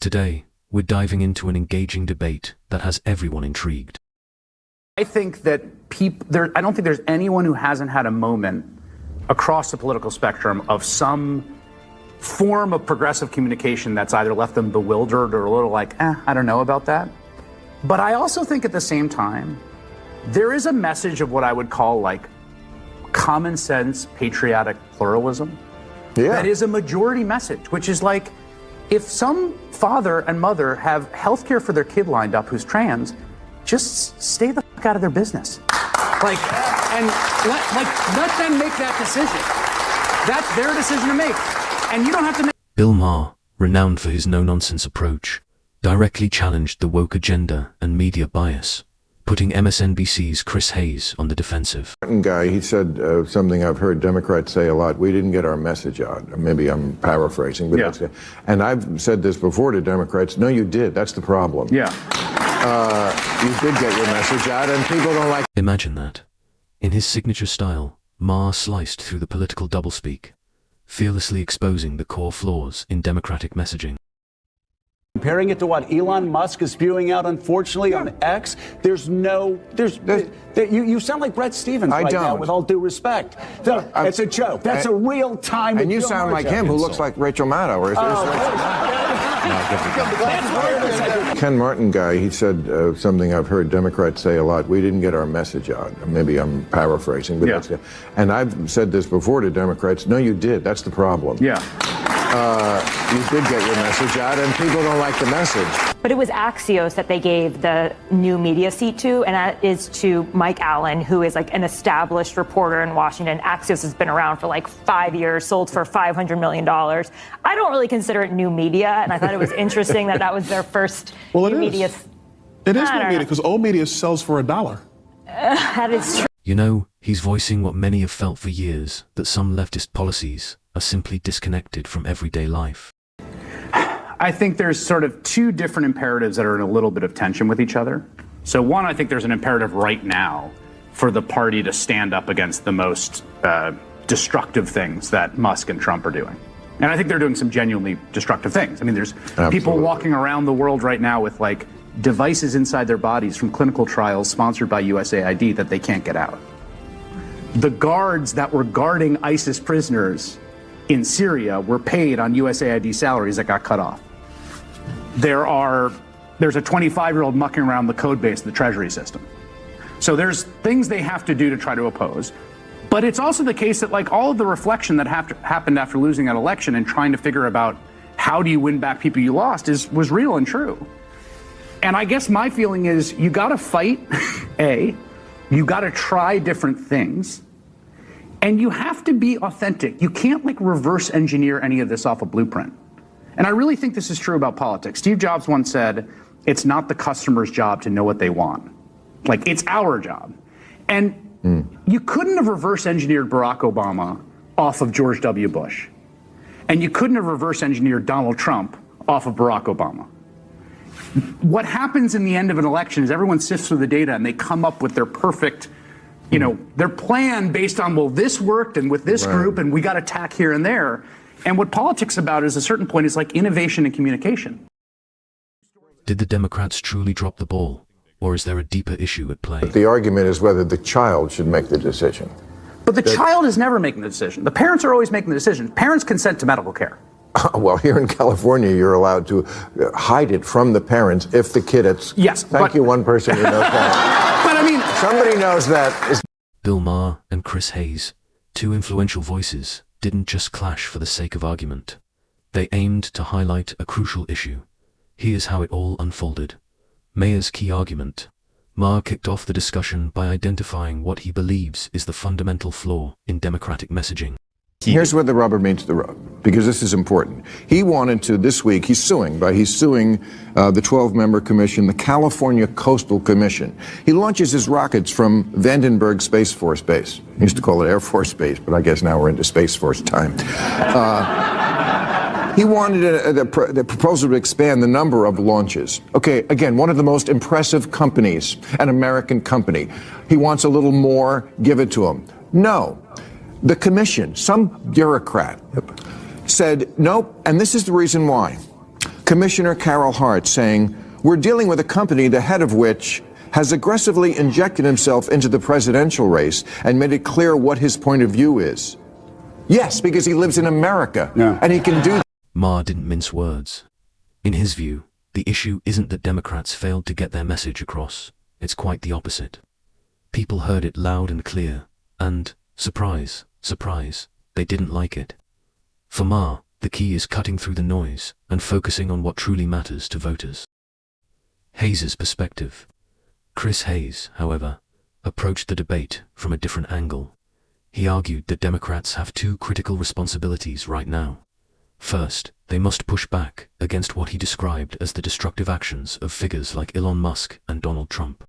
Today, we're diving into an engaging debate that has everyone intrigued. I think that I don't think there's anyone who hasn't had a moment across the political spectrum of some form of progressive communication that's either left them bewildered or a little like, I don't know about that. But I also think at the same time, there is a message of what I would call like common sense, patriotic pluralism. Yeah. That is a majority message, which is like, if some father and mother have health care for their kid lined up who's trans, just stay the fuck out of their business. Like, and let them make that decision. That's their decision to make. And you don't have to make. Bill Maher, renowned for his no-nonsense approach, directly challenged the woke agenda and media bias, putting MSNBC's Chris Hayes on the defensive. Guy, he said something I've heard Democrats say a lot. We didn't get our message out. Maybe I'm paraphrasing, but yeah. And I've said this before to Democrats. No, you did. That's the problem. Yeah. You did get your message out, and people don't like. Imagine that. In his signature style, Maher sliced through the political doublespeak, fearlessly exposing the core flaws in Democratic messaging. Comparing it to what Elon Musk is spewing out, unfortunately, on X, you sound like Brett Stevens now, with all due respect. It's a joke. That's a real time. And you sound like him, who looks like Rachel Maddow. Ken Martin guy, he said something I've heard Democrats say a lot. We didn't get our message out. Maybe I'm paraphrasing, but yeah. And I've said this before to Democrats. No, you did. That's the problem. Yeah. You did get your message out, and people don't like the message. But it was Axios that they gave the new media seat to, and that is to Mike Allen, who is like an established reporter in Washington. Axios has been around for like 5 years, sold for $500 million. I don't really consider it new media, and I thought it was interesting that was their first new media. It is new media, because old media sells for $1. That is true. You know, he's voicing what many have felt for years, that some leftist policies are simply disconnected from everyday life. I think there's sort of two different imperatives that are in a little bit of tension with each other. So one, I think there's an imperative right now for the party to stand up against the most destructive things that Musk and Trump are doing. And I think they're doing some genuinely destructive things. I mean, there's people walking around the world right now with like devices inside their bodies from clinical trials sponsored by USAID that they can't get out. The guards that were guarding ISIS prisoners in Syria were paid on USAID salaries that got cut off. There's a 25-year-old mucking around the code base of the Treasury system. So there's things they have to do to try to oppose. But it's also the case that like all of the reflection that happened after losing that election and trying to figure about how do you win back people you lost was real and true. And I guess my feeling is you got to fight, you got to try different things, and you have to be authentic. You can't like reverse engineer any of this off a blueprint. And I really think this is true about politics. Steve Jobs once said, it's not the customer's job to know what they want. Like, it's our job. And you couldn't have reverse engineered Barack Obama off of George W. Bush. And you couldn't have reverse engineered Donald Trump off of Barack Obama. What happens in the end of an election is everyone sifts through the data and they come up with their perfect, their plan based on, well, this worked and with this group and we got attack here and there. And what politics about is a certain point is like innovation and communication. Did the Democrats truly drop the ball? Or is there a deeper issue at play? But the argument is whether the child should make the decision. But the child is never making the decision. The parents are always making the decision. Parents consent to medical care. Well, here in California, you're allowed to hide it from the parents if the kid is. Yes. Thank you, one person who knows that. But I mean, somebody knows that. Bill Maher and Chris Hayes, two influential voices, didn't just clash for the sake of argument. They aimed to highlight a crucial issue. Here's how it all unfolded. Maher's key argument. Maher kicked off the discussion by identifying what he believes is the fundamental flaw in Democratic messaging. Here's where the rubber meets the road, because this is important. He wanted to, this week, he's suing the 12-member commission, the California Coastal Commission. He launches his rockets from Vandenberg Space Force Base. He used to call it Air Force Base, but I guess now we're into Space Force time. He wanted the proposal to expand the number of launches. Okay, again, one of the most impressive companies, an American company. He wants a little more, give it to him. No. The commission, some bureaucrat, said, nope, and this is the reason why. Commissioner Carol Hart saying, "We're dealing with a company, the head of which has aggressively injected himself into the presidential race and made it clear what his point of view is." Yes, because he lives in America, and he can do that. Maher didn't mince words. In his view, the issue isn't that Democrats failed to get their message across. It's quite the opposite. People heard it loud and clear, and, surprise, surprise, they didn't like it. For Maher, the key is cutting through the noise and focusing on what truly matters to voters. Hayes's perspective. Chris Hayes, however, approached the debate from a different angle. He argued that Democrats have two critical responsibilities right now. First, they must push back against what he described as the destructive actions of figures like Elon Musk and Donald Trump.